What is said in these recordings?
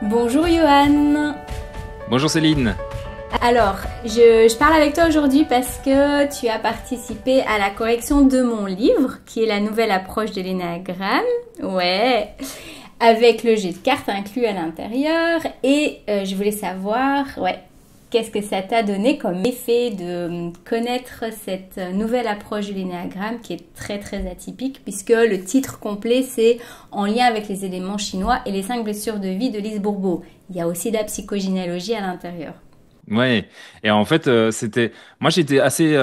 Bonjour Johan. Bonjour Céline. Alors, je parle avec toi aujourd'hui parce que tu as participé à la correction de mon livre, qui est la nouvelle approche de l'énéagramme. Ouais, avec le jet de cartes inclus à l'intérieur. Et je voulais savoir, qu'est-ce que ça t'a donné comme effet de connaître cette nouvelle approche de l'énéagramme qui est très très atypique, puisque le titre complet c'est En lien avec les éléments chinois et les 5 blessures de vie de Lise Bourbeau. Il y a aussi de la psychogénéalogie à l'intérieur. Ouais, et en fait, moi j'étais assez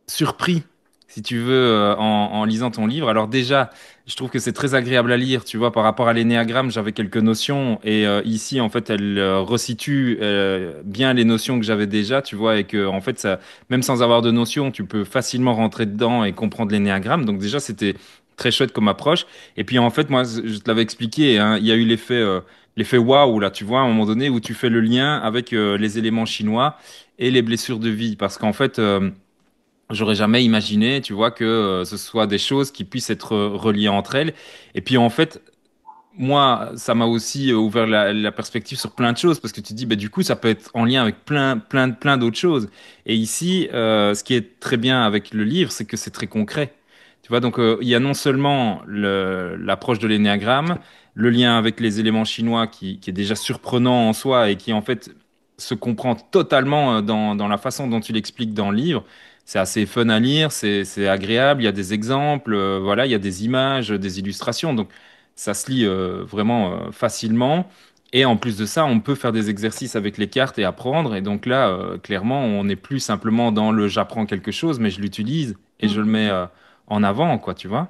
surpris, si tu veux, en lisant ton livre. Alors déjà, je trouve que c'est très agréable à lire, tu vois, par rapport à l'énéagramme, j'avais quelques notions, et ici, en fait, elle resitue bien les notions que j'avais déjà, tu vois, et que, en fait, ça, même sans avoir de notions, tu peux facilement rentrer dedans et comprendre l'énéagramme. Donc déjà, c'était très chouette comme approche. Et puis, en fait, moi, je te l'avais expliqué, hein, il y a eu l'effet waouh, là, tu vois, à un moment donné, où tu fais le lien avec les éléments chinois et les blessures de vie. Parce qu'en fait, j'aurais jamais imaginé, tu vois, que ce soit des choses qui puissent être reliées entre elles. Et puis en fait, moi, ça m'a aussi ouvert la perspective sur plein de choses parce que tu te dis, bah, du coup, ça peut être en lien avec plein d'autres choses. Et ici, ce qui est très bien avec le livre, c'est que c'est très concret. Tu vois, donc il y a non seulement l'approche de l'énéagramme, le lien avec les éléments chinois qui est déjà surprenant en soi et qui en fait se comprend totalement dans la façon dont tu l'expliques dans le livre. C'est assez fun à lire, c'est agréable, il y a des exemples, voilà, il y a des images, des illustrations. Donc ça se lit vraiment facilement. Et en plus de ça, on peut faire des exercices avec les cartes et apprendre. Et donc là, clairement, on n'est plus simplement dans le j'apprends quelque chose, mais je l'utilise et je le mets en avant, quoi, tu vois?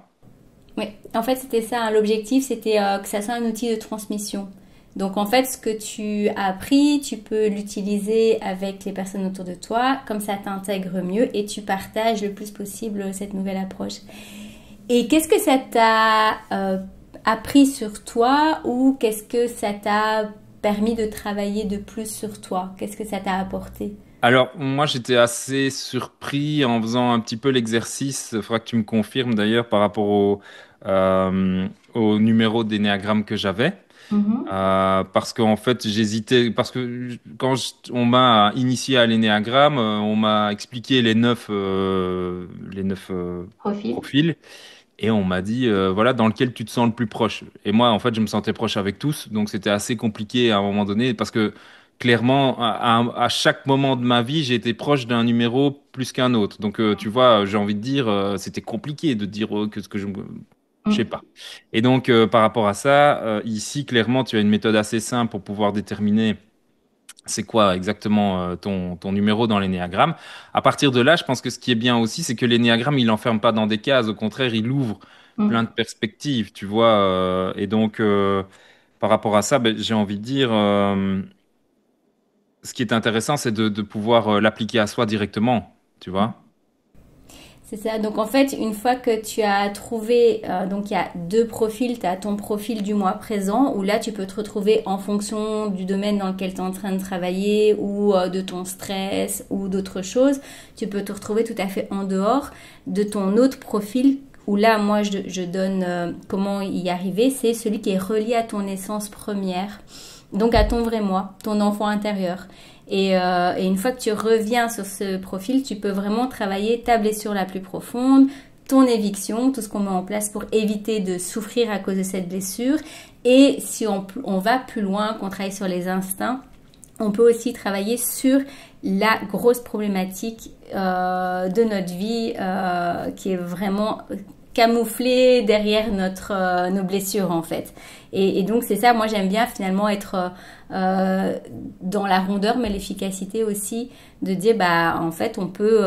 Oui, en fait c'était ça, hein. L'objectif c'était que ça soit un outil de transmission. Donc en fait ce que tu as appris, tu peux l'utiliser avec les personnes autour de toi, comme ça t'intègre mieux et tu partages le plus possible cette nouvelle approche. Et qu'est-ce que ça t'a appris sur toi ou qu'est-ce que ça t'a permis de travailler de plus sur toi? Qu'est-ce que ça t'a apporté? Alors, moi, j'étais assez surpris en faisant un petit peu l'exercice. Il faudra que tu me confirmes d'ailleurs par rapport au numéro d'énéagramme que j'avais. Mhm. Parce qu'en fait, j'hésitais. Parce que on m'a initié à l'énéagramme, on m'a expliqué les neuf Profil. profils. Et on m'a dit, voilà, dans lequel tu te sens le plus proche. Et moi, en fait, je me sentais proche avec tous. Donc, c'était assez compliqué à un moment donné parce que clairement, à chaque moment de ma vie, j'ai été proche d'un numéro plus qu'un autre. Donc, tu vois, j'ai envie de dire, c'était compliqué de dire que ce que je sais pas. Et donc, par rapport à ça, ici, clairement, tu as une méthode assez simple pour pouvoir déterminer c'est quoi exactement ton numéro dans l'énéagramme. À partir de là, je pense que ce qui est bien aussi, c'est que l'énéagramme, il n'enferme pas dans des cases. Au contraire, il ouvre plein de perspectives, tu vois. Et donc, par rapport à ça, ben, j'ai envie de dire, ce qui est intéressant, c'est de pouvoir l'appliquer à soi directement, tu vois. C'est ça. Donc en fait, une fois que tu as trouvé, donc il y a deux profils, tu as ton profil du mois présent, où là tu peux te retrouver en fonction du domaine dans lequel tu es en train de travailler, ou de ton stress, ou d'autres choses. Tu peux te retrouver tout à fait en dehors de ton autre profil, où là, moi, je donne comment y arriver. C'est celui qui est relié à ton essence première, donc à ton vrai moi, ton enfant intérieur. Et une fois que tu reviens sur ce profil, tu peux vraiment travailler ta blessure la plus profonde, ton éviction, tout ce qu'on met en place pour éviter de souffrir à cause de cette blessure. Et si on va plus loin, qu'on travaille sur les instincts, on peut aussi travailler sur la grosse problématique de notre vie qui est vraiment camouflée derrière nos blessures en fait. Et donc c'est ça, moi j'aime bien finalement être dans la rondeur mais l'efficacité aussi, de dire bah en fait on peut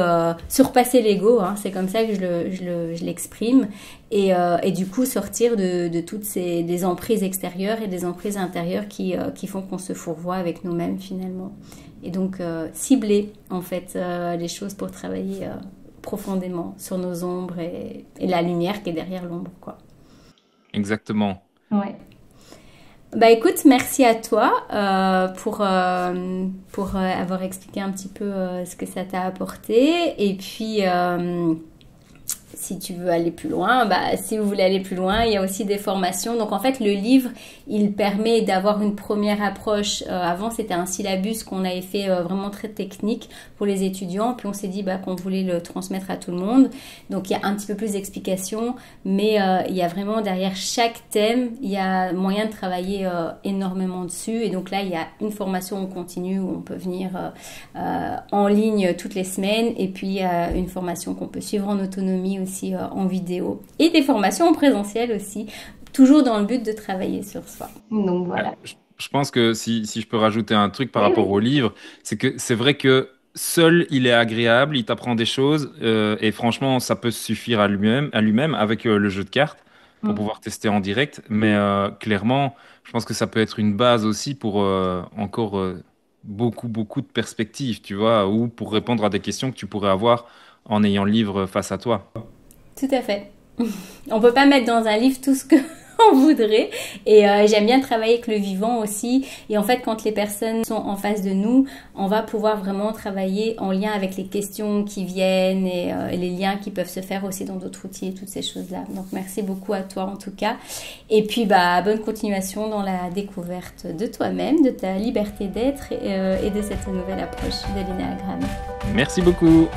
surpasser l'ego, hein, c'est comme ça que je l'exprime, et du coup sortir de toutes des emprises extérieures et des emprises intérieures qui font qu'on se fourvoie avec nous-mêmes finalement. Et donc cibler en fait les choses pour travailler profondément sur nos ombres et la lumière qui est derrière l'ombre, quoi. Exactement. Ouais. Bah écoute, merci à toi pour avoir expliqué un petit peu ce que ça t'a apporté. Et puis, si tu veux aller plus loin, si vous voulez aller plus loin, il y a aussi des formations. Donc en fait, le livre, il permet d'avoir une première approche. Avant, c'était un syllabus qu'on avait fait vraiment très technique pour les étudiants. Puis on s'est dit qu'on voulait le transmettre à tout le monde. Donc il y a un petit peu plus d'explications, mais il y a vraiment derrière chaque thème, il y a moyen de travailler énormément dessus. Et donc là, il y a une formation en continu où on peut venir en ligne toutes les semaines, et puis une formation qu'on peut suivre en autonomie aussi en vidéo, et des formations en présentiel aussi, toujours dans le but de travailler sur soi. Donc voilà. Je pense que si je peux rajouter un truc par Oui, rapport oui. au livre, c'est que c'est vrai que seul, il est agréable, il t'apprend des choses, et franchement, ça peut suffire à lui-même avec le jeu de cartes pour Mm. pouvoir tester en direct. Mais clairement, je pense que ça peut être une base aussi pour encore beaucoup de perspectives, tu vois, ou pour répondre à des questions que tu pourrais avoir en ayant le livre face à toi. Tout à fait. On peut pas mettre dans un livre tout ce que on voudrait, et j'aime bien travailler avec le vivant aussi, et en fait quand les personnes sont en face de nous, on va pouvoir vraiment travailler en lien avec les questions qui viennent, et les liens qui peuvent se faire aussi dans d'autres outils et toutes ces choses-là. Donc merci beaucoup à toi en tout cas, et puis bonne continuation dans la découverte de toi-même, de ta liberté d'être, et de cette nouvelle approche de l'énéagramme. Merci beaucoup.